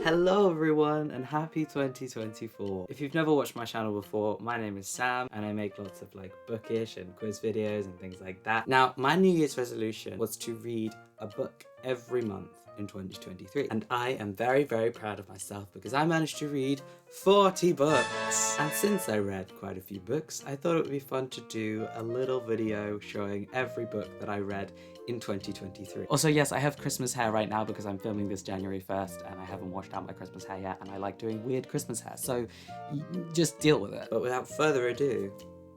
Hello everyone and happy 2024. If you've never watched my channel before, my name is Sam and I make lots of bookish and quiz videos and things like that. Now, my New Year's resolution was to read a book every month in 2023. And I am very, very proud of myself because I managed to read 40 books. And since I read quite a few books, I thought it would be fun to do a little video showing every book that I read in 2023. Also, yes, I have Christmas hair right now because I'm filming this January 1st and I haven't washed out my Christmas hair yet and I like doing weird Christmas hair, so just deal with it. But without further ado,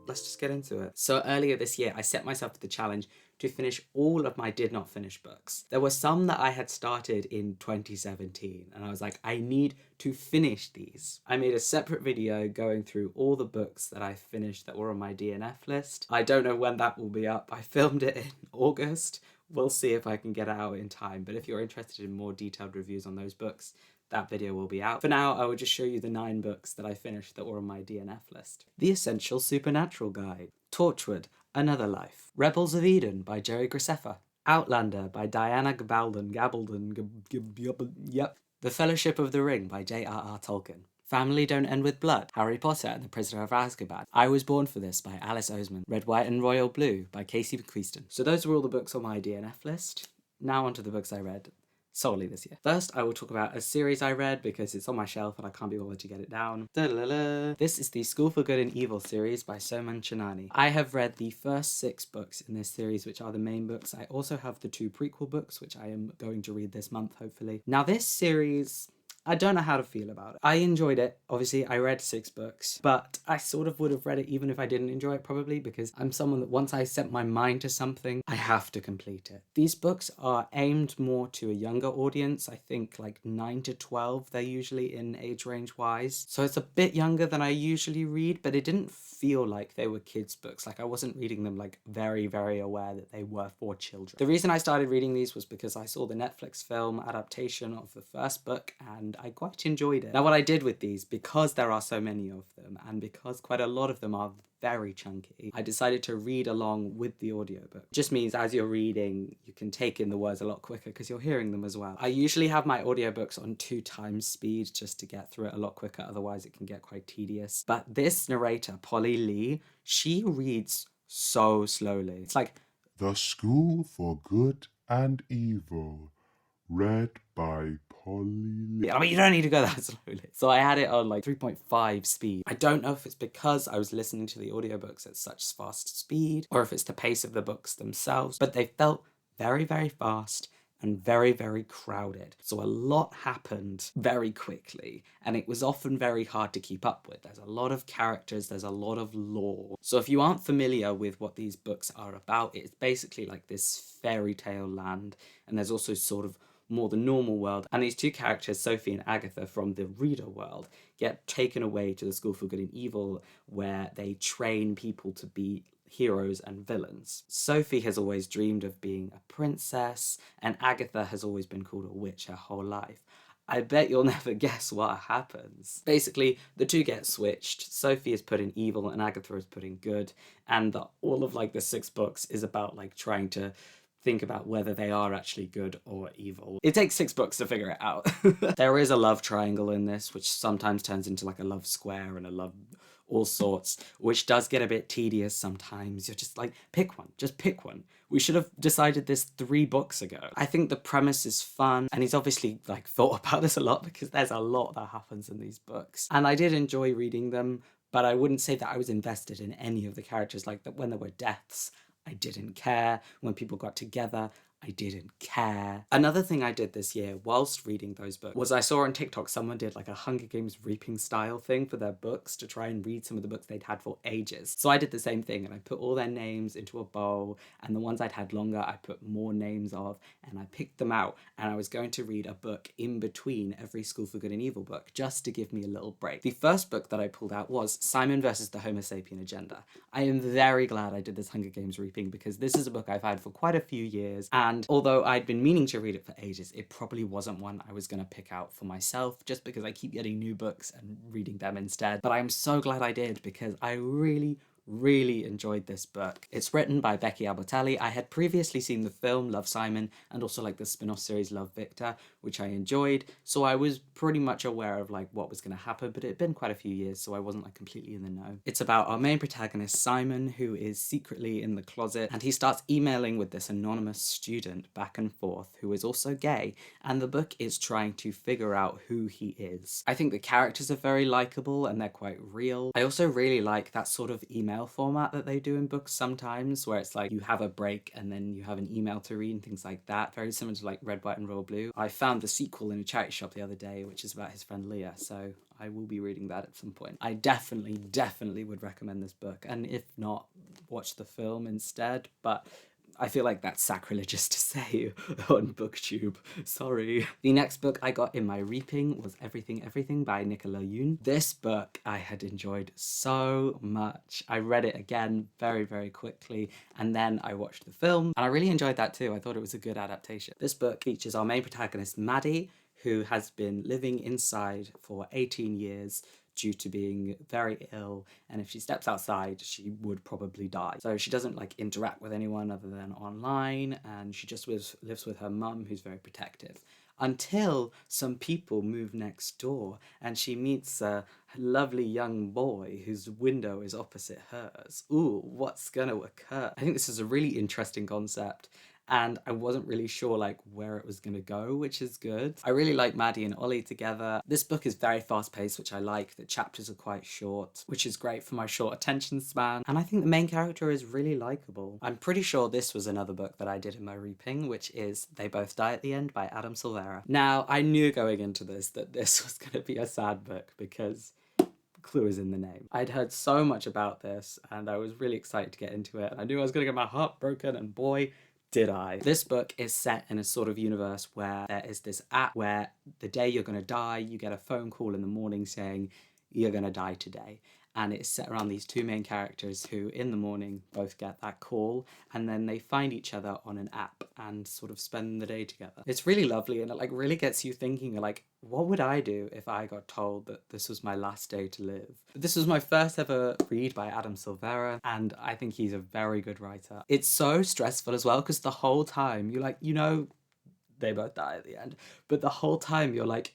let's just get into it. So earlier this year, I set myself the challenge to finish all of my did not finish books. There were some that I had started in 2017 and I was like, I need to finish these. I made a separate video going through all the books that I finished that were on my DNF list. I don't know when that will be up. I filmed it in August. We'll see if I can get it out in time, but if you're interested in more detailed reviews on those books, that video will be out. For now, I will just show you the 9 books that I finished that were on my DNF list. The Essential Supernatural Guide, Torchwood, Another Life, Rebels of Eden by Jerry Graceffa, Outlander by Diana Gabaldon, The Fellowship of the Ring by J.R.R. Tolkien, Family Don't End With Blood, Harry Potter and the Prisoner of Azkaban, I Was Born for This by Alice Oseman, Red, White and Royal Blue by Casey McQuiston. So those were all the books on my DNF list. Now onto the books I read solely this year. First, I will talk about a series I read because it's on my shelf and I can't be bothered to get it down. This is the School for Good and Evil series by Soman Chinani. I have read the first 6 books in this series, which are the main books. I also have the 2 prequel books, which I am going to read this month, hopefully. Now, this series, I don't know how to feel about it. I enjoyed it. Obviously, I read 6 books, but I sort of would have read it even if I didn't enjoy it, probably, because I'm someone that once I set my mind to something, I have to complete it. These books are aimed more to a younger audience. I think 9 to 12, they're usually in age range wise. So it's a bit younger than I usually read, but it didn't feel like they were kids' books. I wasn't reading them very, very aware that they were for children. The reason I started reading these was because I saw the Netflix film adaptation of the first book and I quite enjoyed it. Now, what I did with these, because there are so many of them and because quite a lot of them are very chunky, I decided to read along with the audiobook. Just means as you're reading, you can take in the words a lot quicker because you're hearing them as well. I usually have my audiobooks on 2 times speed just to get through it a lot quicker, otherwise it can get quite tedious. But this narrator, Polly Lee, she reads so slowly. It's like, The School for Good and Evil, read by Polly. I mean, you don't need to go that slowly. So I had it on 3.5 speed. I don't know if it's because I was listening to the audiobooks at such fast speed or if it's the pace of the books themselves, but they felt very, very fast and very, very crowded. So a lot happened very quickly and it was often very hard to keep up with. There's a lot of characters, there's a lot of lore. So if you aren't familiar with what these books are about, it's basically this fairy tale land, and there's also sort of more the normal world, and these 2 characters, Sophie and Agatha, from the reader world get taken away to the School for Good and Evil where they train people to be heroes and villains. Sophie has always dreamed of being a princess and Agatha has always been called a witch her whole life. I bet you'll never guess what happens. Basically, the 2 get switched. Sophie is put in evil and Agatha is put in good, and all of the 6 books is about trying to think about whether they are actually good or evil. It takes 6 books to figure it out. There is a love triangle in this, which sometimes turns into a love square and a love all sorts, which does get a bit tedious sometimes. You're just pick one, just pick one. We should have decided this 3 books ago. I think the premise is fun, and he's obviously thought about this a lot because there's a lot that happens in these books. And I did enjoy reading them, but I wouldn't say that I was invested in any of the characters. When there were deaths, I didn't care. When people got together, I didn't care. Another thing I did this year whilst reading those books was I saw on TikTok someone did a Hunger Games reaping style thing for their books to try and read some of the books they'd had for ages. So I did the same thing and I put all their names into a bowl, and the ones I'd had longer I put more names of, and I picked them out, and I was going to read a book in between every School for Good and Evil book just to give me a little break. The first book that I pulled out was Simon versus the Homo sapien Agenda. I am very glad I did this Hunger Games reaping because this is a book I've had for quite a few years, and although I'd been meaning to read it for ages, it probably wasn't one I was going to pick out for myself just because I keep getting new books and reading them instead. But I'm so glad I did because I really, really enjoyed this book. It's written by Becky Albertalli. I had previously seen the film Love, Simon and also like the spin-off series Love, Victor, which I enjoyed, so I was pretty much aware of like what was going to happen, but it had been quite a few years, so I wasn't like completely in the know. It's about our main protagonist Simon, who is secretly in the closet, and he starts emailing with this anonymous student back and forth who is also gay, and the book is trying to figure out who he is. I think the characters are very likable and they're quite real. I also really like that sort of email format that they do in books sometimes, where it's like you have a break and then you have an email to read and things like that, very similar to like Red, White and Royal Blue. I found the sequel in a charity shop the other day, which is about his friend Leah, so I will be reading that at some point. I definitely would recommend this book, and if not, watch the film instead, but I feel like that's sacrilegious to say on BookTube. Sorry. The next book I got in my reaping was Everything Everything by Nicola Yoon. This book I had enjoyed so much. I read it again very quickly, and then I watched the film, and I really enjoyed that too. I thought it was a good adaptation. This book features our main protagonist, Maddie, who has been living inside for 18 years due to being very ill, and if she steps outside she would probably die. So she doesn't like interact with anyone other than online, and she just lives with her mum, who's very protective, until some people move next door and she meets a lovely young boy whose window is opposite hers. Ooh, what's gonna occur? I think this is a really interesting concept, and I wasn't really sure like where it was gonna go, which is good. I really like Maddie and Ollie together. This book is very fast paced, which I like. The chapters are quite short, which is great for my short attention span. And I think the main character is really likable. I'm pretty sure this was another book that I did in my reaping, which is They Both Die at the End by Adam Silvera. Now, I knew going into this that this was gonna be a sad book because clue is in the name. I'd heard so much about this and I was really excited to get into it. I knew I was gonna get my heart broken, and boy, did I. This book is set in a sort of universe where there is this app where the day you're gonna die, you get a phone call in the morning saying you're gonna die today. And it's set around these two main characters who in the morning both get that call, and then they find each other on an app and sort of spend the day together. It's really lovely, and it like really gets you thinking like, what would I do if I got told that this was my last day to live? This was my first ever read by Adam Silvera, and I think he's a very good writer. It's so stressful as well because the whole time you're like, they both die at the end, but the whole time you're like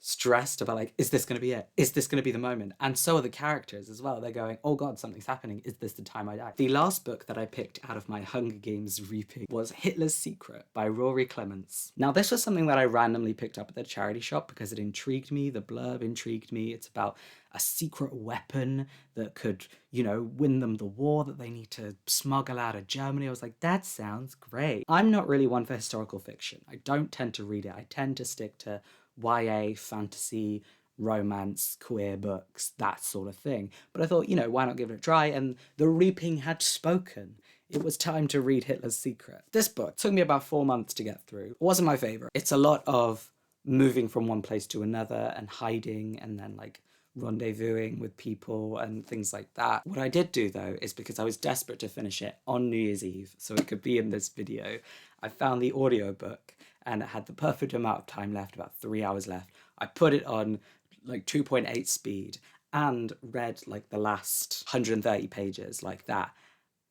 stressed about like, is this going to be it? Is this going to be the moment? And so are the characters as well. They're going, oh god, something's happening. Is this the time I die? The last book that I picked out of my Hunger Games reaping was Hitler's Secret by Rory Clements. Now this was something that I randomly picked up at the charity shop because it intrigued me. The blurb intrigued me. It's about a secret weapon that could, win them the war that they need to smuggle out of Germany. I was like, that sounds great. I'm not really one for historical fiction. I don't tend to read it. I tend to stick to YA, fantasy, romance, queer books, that sort of thing. But I thought, why not give it a try? And the reaping had spoken. It was time to read Hitler's Secret. This book took me about 4 months to get through. It wasn't my favorite. It's a lot of moving from one place to another and hiding and then like rendezvousing with people and things like that. What I did do though is, because I was desperate to finish it on New Year's Eve so it could be in this video, I found the audiobook and it had the perfect amount of time left, about 3 hours left. I put it on like 2.8 speed and read like the last 130 pages like that.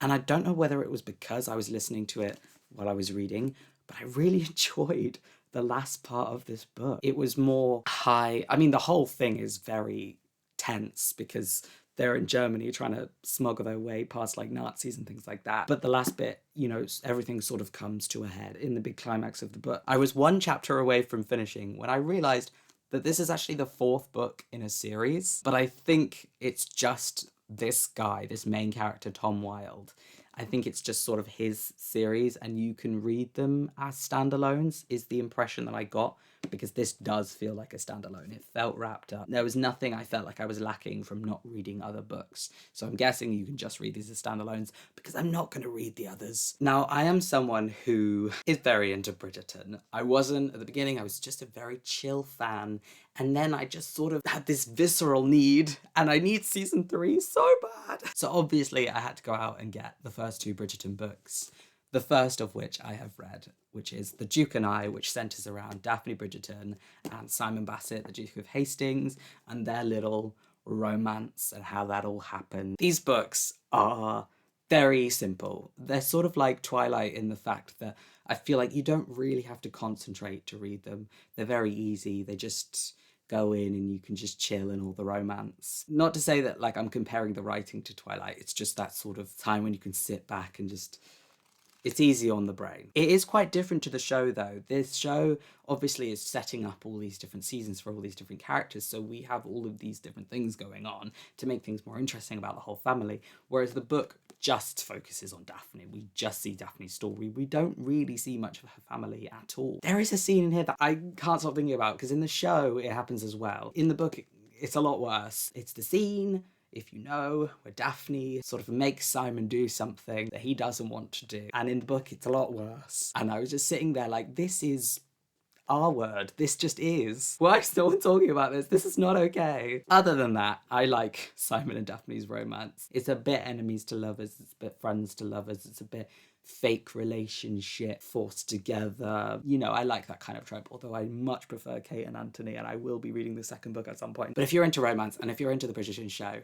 And I don't know whether it was because I was listening to it while I was reading, but I really enjoyed the last part of this book. It was more high. I mean, the whole thing is very tense because they're in Germany trying to smuggle their way past like Nazis and things like that. But the last bit, everything sort of comes to a head in the big climax of the book. I was one chapter away from finishing when I realized that this is actually the 4th book in a series, but I think it's just this guy, this main character, Tom Wilde. I think it's just sort of his series and you can read them as standalones, is the impression that I got, because this does feel like a standalone. It felt wrapped up. There was nothing I felt like I was lacking from not reading other books. So I'm guessing you can just read these as standalones because I'm not going to read the others. Now, I am someone who is very into Bridgerton. I wasn't at the beginning. I was just a very chill fan. And then I just sort of had this visceral need, and I need season 3 so bad. So obviously I had to go out and get the first 2 Bridgerton books. The first of which I have read, which is The Duke and I, which centres around Daphne Bridgerton and Simon Bassett, the Duke of Hastings, and their little romance and how that all happened. These books are very simple. They're sort of like Twilight in the fact that I feel like you don't really have to concentrate to read them. They're very easy. They just go in and you can just chill in all the romance. Not to say that like I'm comparing the writing to Twilight. It's just that sort of time when you can sit back and just it's easy on the brain. It is quite different to the show though. This show obviously is setting up all these different seasons for all these different characters, so we have all of these different things going on to make things more interesting about the whole family, whereas the book just focuses on Daphne. We just see Daphne's story. We don't really see much of her family at all. There is a scene in here that I can't stop thinking about because in the show it happens as well. In the book it's a lot worse. It's the scene, if you know, where Daphne sort of makes Simon do something that he doesn't want to do. And in the book, it's a lot worse. And I was just sitting there like, this is R word. This just is. Why is no one talking about this? This is not okay. Other than that, I like Simon and Daphne's romance. It's a bit enemies to lovers. It's a bit friends to lovers. It's a bit fake relationship forced together. You know, I like that kind of trope, although I much prefer Kate and Anthony, and I will be reading the second book at some point. But if you're into romance and if you're into the British show,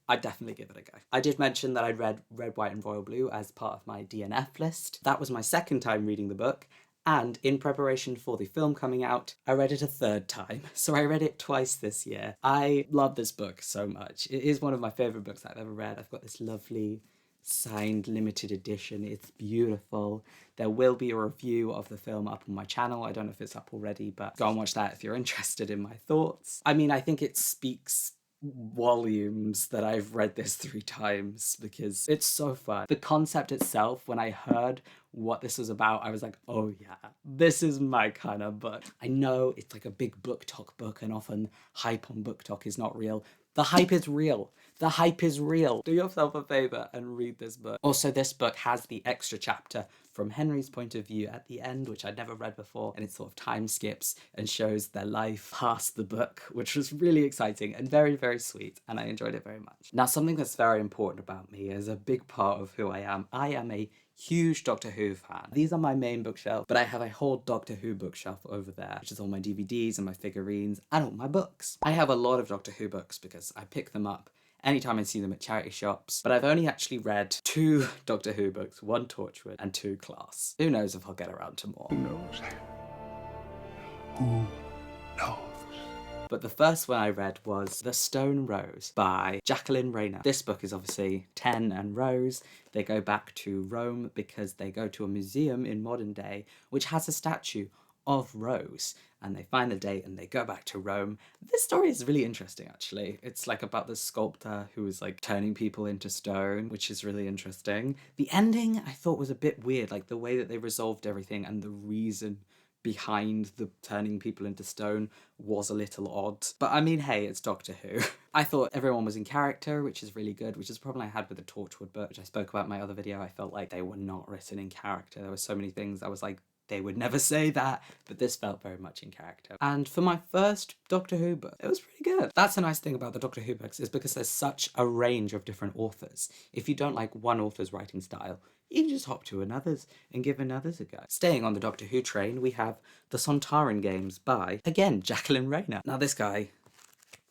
I'd definitely give it a go. I did mention that I'd read Red, White and Royal Blue as part of my DNF list. That was my second time reading the book, and in preparation for the film coming out, I read it a third time. So I read it twice this year. I love this book so much. It is one of my favourite books I've ever read. I've got this lovely signed limited edition. It's beautiful. There will be a review of the film up on my channel. I don't know if it's up already, but go and watch that if you're interested in my thoughts. I mean, I think it speaks volumes that I've read this 3 times because it's so fun. The concept itself, when I heard what this was about, I was like, oh yeah, this is my kind of book. I know it's like a big book talk book and often hype on book talk is not real. The hype is real. The hype is real. Do yourself a favor and read this book. Also, this book has the extra chapter from Henry's point of view at the end, which I'd never read before, and it sort of time skips and shows their life past the book, which was really exciting and very, very sweet, and I enjoyed it very much. Now, something that's very important about me is a big part of who I am a huge Doctor Who fan. These are my main bookshelf, but I have a whole Doctor Who bookshelf over there, which is all my DVDs and my figurines and all my books. I have a lot of Doctor Who books because I pick them up anytime I see them at charity shops, but I've only actually read 2 Doctor Who books, 1 Torchwood and 2 Class. Who knows if I'll get around to more. Who knows? Who knows? But the first one I read was The Stone Rose by Jacqueline Rayner. This book is obviously Ten and Rose. They go back to Rome because they go to a museum in modern day which has a statue of Rose, and they find the date and they go back to Rome. This story is really interesting actually. It's like about this sculptor who is like turning people into stone, which is really interesting. The ending I thought was a bit weird, like the way that they resolved everything and the reason behind the turning people into stone was a little odd. But I mean, hey, it's Doctor Who. I thought everyone was in character, which is really good, which is a problem I had with the Torchwood book, which I spoke about in my other video. I felt like they were not written in character. There were so many things I was like, they would never say that, but this felt very much in character. And for my first Doctor Who book, it was pretty good. That's a nice thing about the Doctor Who books, is because there's such a range of different authors. If you don't like one author's writing style, you can just hop to another's and give another's a go. Staying on the Doctor Who train, we have The Sontaran Games by, again, Jacqueline Rayner. Now this guy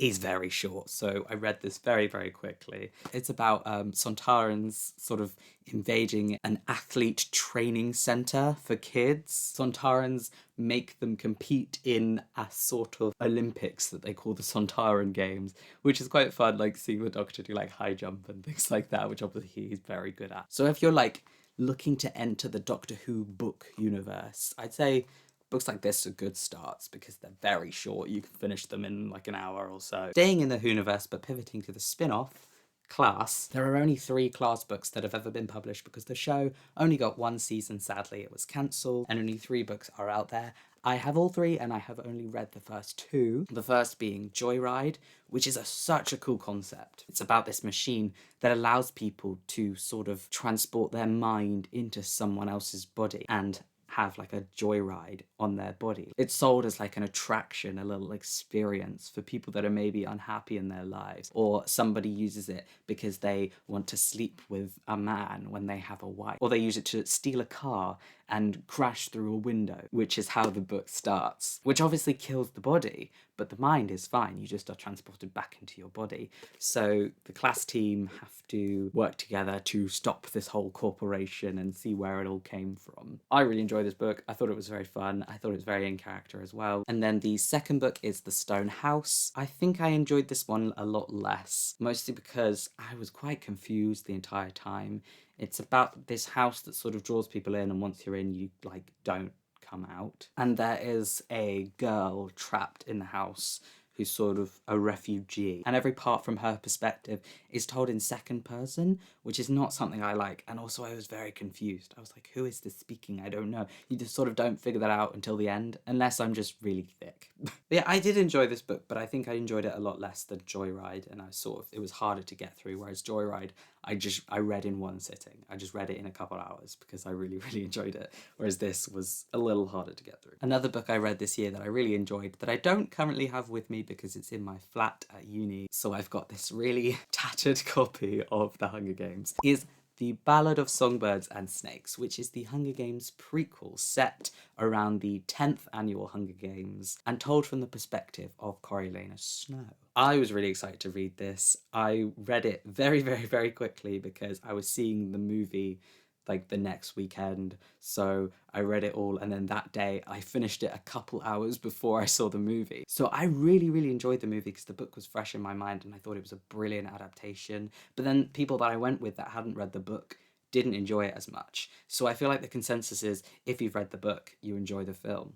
is very short, so I read this very, very quickly. It's about Sontarans sort of invading an athlete training center for kids. Sontarans make them compete in a sort of Olympics that they call the Sontaran Games, which is quite fun, like seeing the Doctor do like high jump and things like that, which obviously he's very good at. So if you're like looking to enter the Doctor Who book universe, I'd say books like this are good starts because they're very short. You can finish them in like an hour or so. Staying in the Whoniverse but pivoting to the spin-off, Class, there are only 3 Class books that have ever been published because the show only got 1 season, sadly. It was cancelled, and only 3 books are out there. I have all 3 and I have only read the first 2. The first being Joyride, which is such a cool concept. It's about this machine that allows people to sort of transport their mind into someone else's body and have like a joyride on their body. It's sold as like an attraction, a little experience for people that are maybe unhappy in their lives, or somebody uses it because they want to sleep with a man when they have a wife, or they use it to steal a car and crash through a window, which is how the book starts, which obviously kills the body, but the mind is fine. You just are transported back into your body. So the class team have to work together to stop this whole corporation and see where it all came from. I really enjoyed this book. I thought it was very fun. I thought it was very in character as well. And then the second book is The Stone House. I think I enjoyed this one a lot less, mostly because I was quite confused the entire time. It's about this house that sort of draws people in, and once you're in, you like don't come out. And there is a girl trapped in the house who's sort of a refugee. And every part from her perspective is told in second person, which is not something I like. And also I was very confused. I was like, who is this speaking? I don't know. You just sort of don't figure that out until the end, unless I'm just really thick. But yeah, I did enjoy this book, but I think I enjoyed it a lot less than Joyride. And it was harder to get through, whereas Joyride, I read in one sitting. I just read it in a couple hours because I really, really enjoyed it. Whereas this was a little harder to get through. Another book I read this year that I really enjoyed that I don't currently have with me because it's in my flat at uni, so I've got this really tattered copy of The Hunger Games, is The Ballad of Songbirds and Snakes, which is the Hunger Games prequel set around the 10th annual Hunger Games and told from the perspective of Coriolanus Snow. I was really excited to read this. I read it very, very, very quickly because I was seeing the movie like the next weekend, so I read it all, and then that day I finished it a couple hours before I saw the movie. So I really, really enjoyed the movie because the book was fresh in my mind and I thought it was a brilliant adaptation. But then people that I went with that hadn't read the book didn't enjoy it as much. So I feel like the consensus is if you've read the book, you enjoy the film.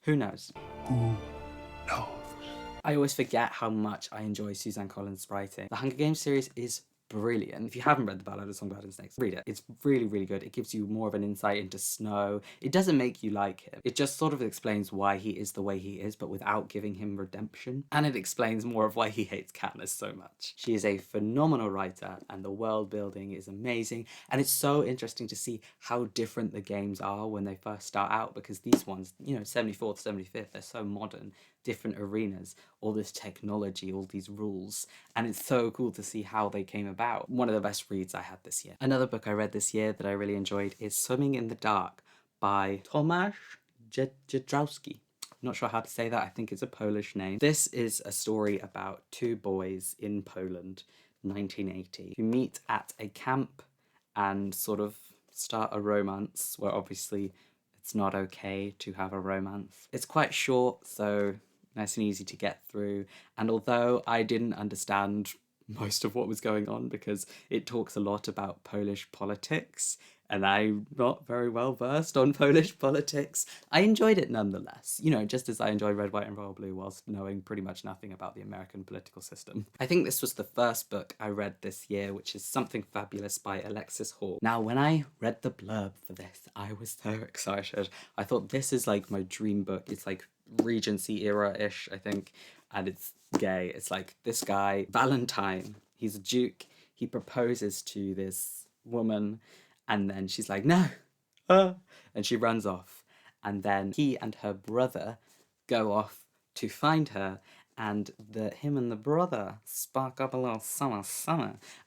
Who knows? Who knows? I always forget how much I enjoy Suzanne Collins' writing. The Hunger Games series is brilliant. If you haven't read The Ballad of Songbirds and Snakes, read it. It's really, really good. It gives you more of an insight into Snow. It doesn't make you like him. It just sort of explains why he is the way he is, but without giving him redemption. And it explains more of why he hates Katniss so much. She is a phenomenal writer, and the world building is amazing. And it's so interesting to see how different the games are when they first start out, because these ones, 74th, 75th, they're so modern. Different arenas, all this technology, all these rules, and it's so cool to see how they came about. One of the best reads I had this year. Another book I read this year that I really enjoyed is Swimming in the Dark by Tomasz Jedrzejewski. Not sure how to say that, I think it's a Polish name. This is a story about two boys in Poland, 1980, who meet at a camp and sort of start a romance where obviously it's not okay to have a romance. It's quite short, so nice and easy to get through. And although I didn't understand most of what was going on because it talks a lot about Polish politics, and I'm not very well versed on Polish politics, I enjoyed it nonetheless. Just as I enjoyed Red, White and Royal Blue whilst knowing pretty much nothing about the American political system. I think this was the first book I read this year, which is Something Fabulous by Alexis Hall. Now, when I read the blurb for this, I was so excited. I thought this is like my dream book. It's like Regency era-ish, I think, and it's gay. It's like this guy, Valentine, he's a duke, he proposes to this woman, and then she's like, no, and she runs off. And then he and her brother go off to find her, and him and the brother spark up a little summer.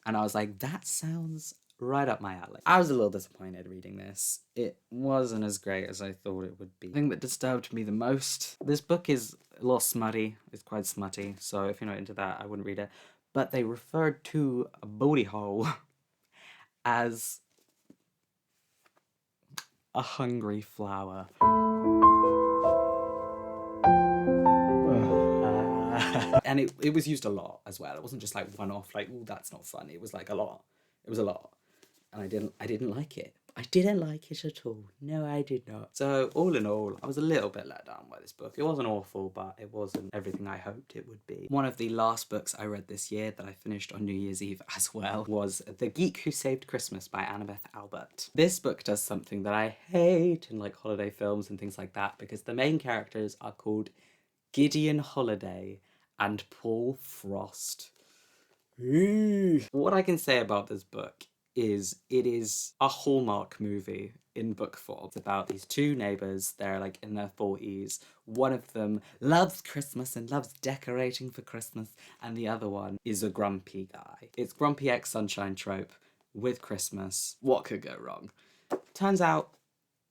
And I was like, that sounds right up my alley. I was a little disappointed reading this. It wasn't as great as I thought it would be. The thing that disturbed me the most, this book is a little smutty. It's quite smutty, so if you're not into that, I wouldn't read it. But they referred to a booty hole as a hungry flower. And it was used a lot as well. It wasn't just like one off, like, ooh, that's not funny. It was like a lot. It was a lot. And I didn't like it. I didn't like it at all. No, I did not. So all in all, I was a little bit let down by this book. It wasn't awful, but it wasn't everything I hoped it would be. One of the last books I read this year that I finished on New Year's Eve as well was The Geek Who Saved Christmas by Annabeth Albert. This book does something that I hate in like holiday films and things like that, because the main characters are called Gideon Holiday and Paul Frost. What I can say about this book is it is a Hallmark movie in book form. It's about these two neighbours, they're like in their 40s. One of them loves Christmas and loves decorating for Christmas, and the other one is a grumpy guy. It's Grumpy X Sunshine trope with Christmas. What could go wrong? Turns out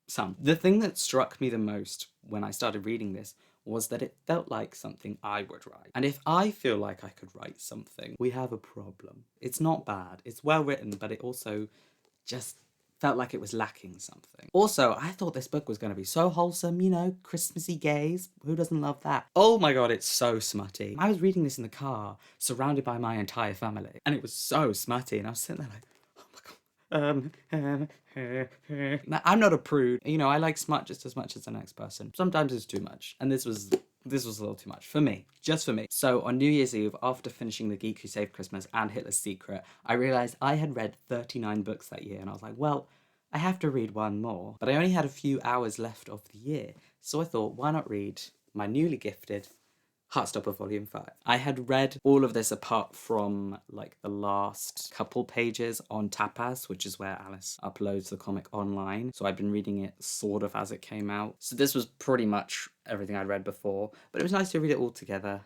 Some. The thing that struck me the most when I started reading this was that it felt like something I would write. And if I feel like I could write something, we have a problem. It's not bad. It's well written, but it also just felt like it was lacking something. Also, I thought this book was going to be so wholesome, you know, Christmassy gaze. Who doesn't love that? Oh my god, it's so smutty. I was reading this in the car, surrounded by my entire family, and it was so smutty, and I was sitting there like, oh my god. Now, I'm not a prude. You know, I like smut just as much as the next person. Sometimes it's too much, and this was a little too much for me, just for me. So on New Year's Eve, after finishing The Geek Who Saved Christmas and Hitler's Secret, I realised I had read 39 books that year, and I was like, well, I have to read one more. But I only had a few hours left of the year, so I thought, why not read my newly gifted Heartstopper Volume 5. I had read all of this apart from like the last couple pages on Tapas, which is where Alice uploads the comic online. So I'd been reading it sort of as it came out. So this was pretty much everything I'd read before, but it was nice to read it all together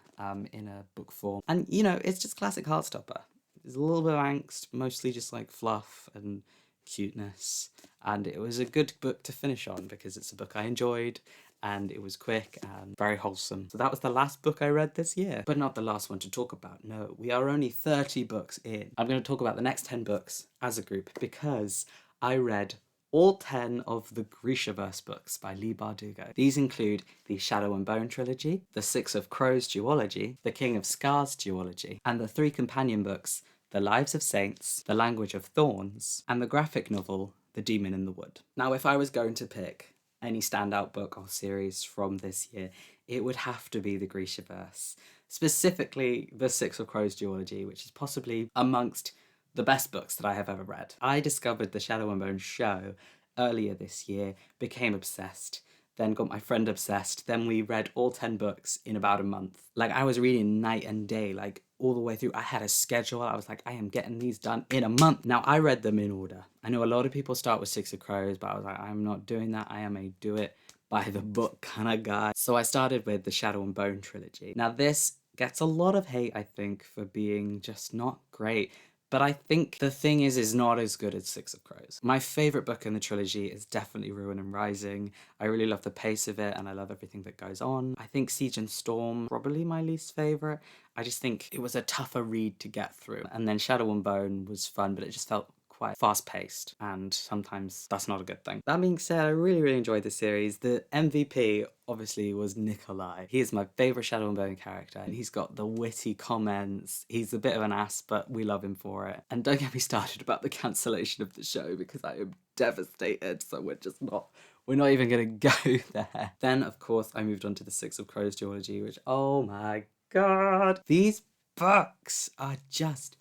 in a book form. And you know, it's just classic Heartstopper. There's a little bit of angst, mostly just like fluff and cuteness. And it was a good book to finish on because it's a book I enjoyed and it was quick and very wholesome. So that was the last book I read this year, but not the last one to talk about. No, we are only 30 books in. I'm going to talk about the next 10 books as a group because I read all 10 of the Grishaverse books by Leigh Bardugo. These include the Shadow and Bone trilogy, the Six of Crows duology, the King of Scars duology, and the 3 companion books, The Lives of Saints, The Language of Thorns, and the graphic novel, The Demon in the Wood. Now, if I was going to pick any standout book or series from this year, it would have to be the Grishaverse. Specifically, the Six of Crows duology, which is possibly amongst the best books that I have ever read. I discovered the Shadow and Bone show earlier this year, became obsessed, then got my friend obsessed, then we read all 10 books in about a month. Like, I was reading night and day, like, all the way through. I had a schedule. I was like, I am getting these done in a month. Now, I read them in order. I know a lot of people start with Six of Crows, but I was like, I'm not doing that. I am a do it by the book kind of guy. So I started with the Shadow and Bone trilogy. Now, this gets a lot of hate, I think, for being just not great. But I think the thing is not as good as Six of Crows. My favourite book in the trilogy is definitely Ruin and Rising. I really love the pace of it and I love everything that goes on. I think Siege and Storm, probably my least favourite. I just think it was a tougher read to get through. And then Shadow and Bone was fun, but it just felt quite fast-paced, and sometimes that's not a good thing. That being said, I really enjoyed the series. The MVP obviously was Nikolai. He is my favourite Shadow and Bone character, and he's got the witty comments. He's a bit of an ass, but we love him for it. And don't get me started about the cancellation of the show, because I am devastated, so we're not even gonna go there. Then, of course, I moved on to the Six of Crows duology, which, oh my god, these books are just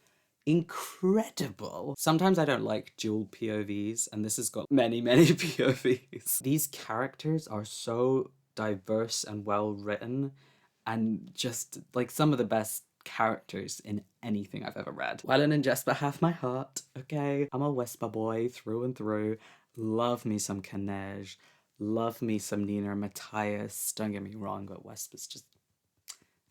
incredible. Sometimes I don't like dual POVs, and this has got many POVs. These characters are so diverse and well written, and just like some of the best characters in anything I've ever read. Wylan and Jesper have my heart, okay? I'm a Wesper boy through and through. Love me some Kanej. Love me some Nina and Matthias. Don't get me wrong, but Wesper's just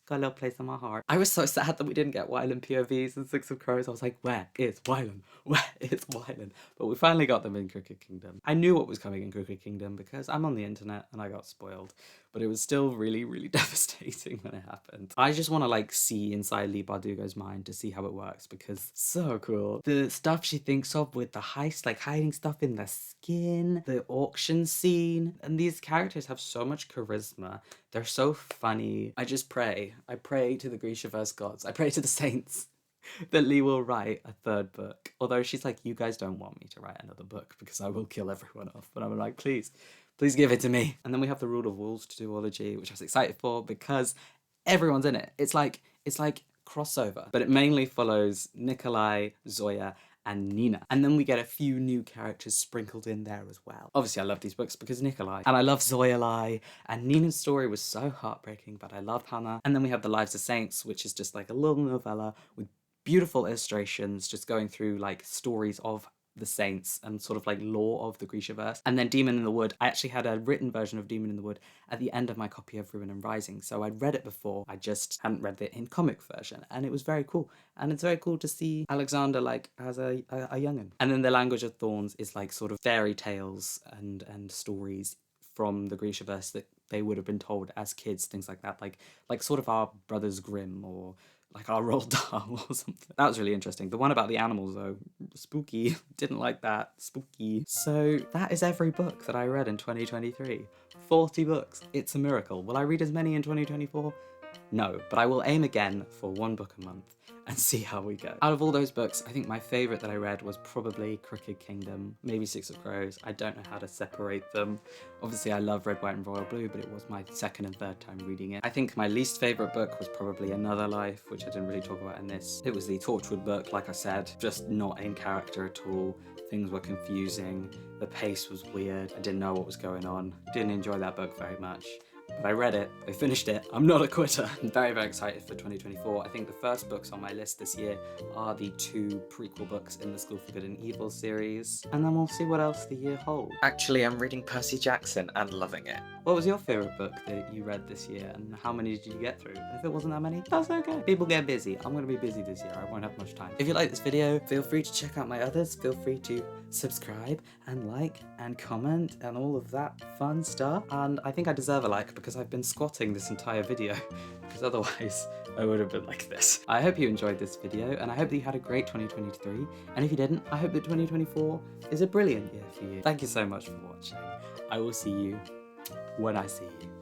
got a little place in my heart. I was so sad that we didn't get Wylan POVs in Six of Crows. I was like, where is Wylan? Where is Wylan? But we finally got them in Crooked Kingdom. I knew what was coming in Crooked Kingdom because I'm on the internet and I got spoiled. But it was still really devastating when it happened. I just want to like see inside Leigh Bardugo's mind to see how it works because it's so cool. The stuff she thinks of with the heist, like hiding stuff in the skin, the auction scene, and these characters have so much charisma. They're so funny. I pray to the Grishaverse gods. I pray to the saints that Leigh will write a third book. Although she's like, you guys don't want me to write another book because I will kill everyone off. But I'm like, please give it to me. And then we have the Rule of Wolves duology, which I was excited for because everyone's in it. It's like crossover. But it mainly follows Nikolai, Zoya, and Nina. And then we get a few new characters sprinkled in there as well. Obviously, I love these books because Nikolai. And I love Zoya, and Nina's story was so heartbreaking, but I love Hannah. And then we have The Lives of Saints, which is just like a little novella with beautiful illustrations, just going through like stories of the saints and sort of like lore of the Grishaverse. And then Demon in the Wood, I actually had a written version of Demon in the Wood at the end of my copy of Ruin and Rising. So I'd read it before, I just hadn't read it in comic version. And it was very cool. And it's very cool to see Alexander like as a young'un. And then The Language of Thorns is like sort of fairy tales and stories from the Grishaverse that they would have been told as kids, things like that, like sort of our Brothers Grimm or like our Roald Dahl or something. That was really interesting. The one about the animals though, spooky. Didn't like that. Spooky. So that is every book that I read in 2023. 40 books. It's a miracle. Will I read as many in 2024? No, but I will aim again for one book a month and see how we go. Out of all those books, I think my favourite that I read was probably Crooked Kingdom, maybe Six of Crows. I don't know how to separate them. Obviously I love Red, White and Royal Blue, but it was my second and third time reading it. I think my least favourite book was probably Another Life, which I didn't really talk about in this. It was the Torchwood book, like I said, just not in character at all. Things were confusing, the pace was weird, I didn't know what was going on. Didn't enjoy that book very much. But I read it, I finished it, I'm not a quitter. I'm very, very excited for 2024. I think the first books on my list this year are the 2 prequel books in the School for Good and Evil series, and then we'll see what else the year holds. Actually, I'm reading Percy Jackson and loving it. What was your favourite book that you read this year, and how many did you get through? If it wasn't that many, that's okay. People get busy. I'm gonna be busy this year, I won't have much time. If you like this video, feel free to check out my others, feel free to subscribe and like and comment and all of that fun stuff. And I think I deserve a like because I've been squatting this entire video, because otherwise I would have been like this. I hope you enjoyed this video, and I hope that you had a great 2023, and if you didn't, I hope that 2024 is a brilliant year for you. Thank you so much for watching. I will see you when I see you.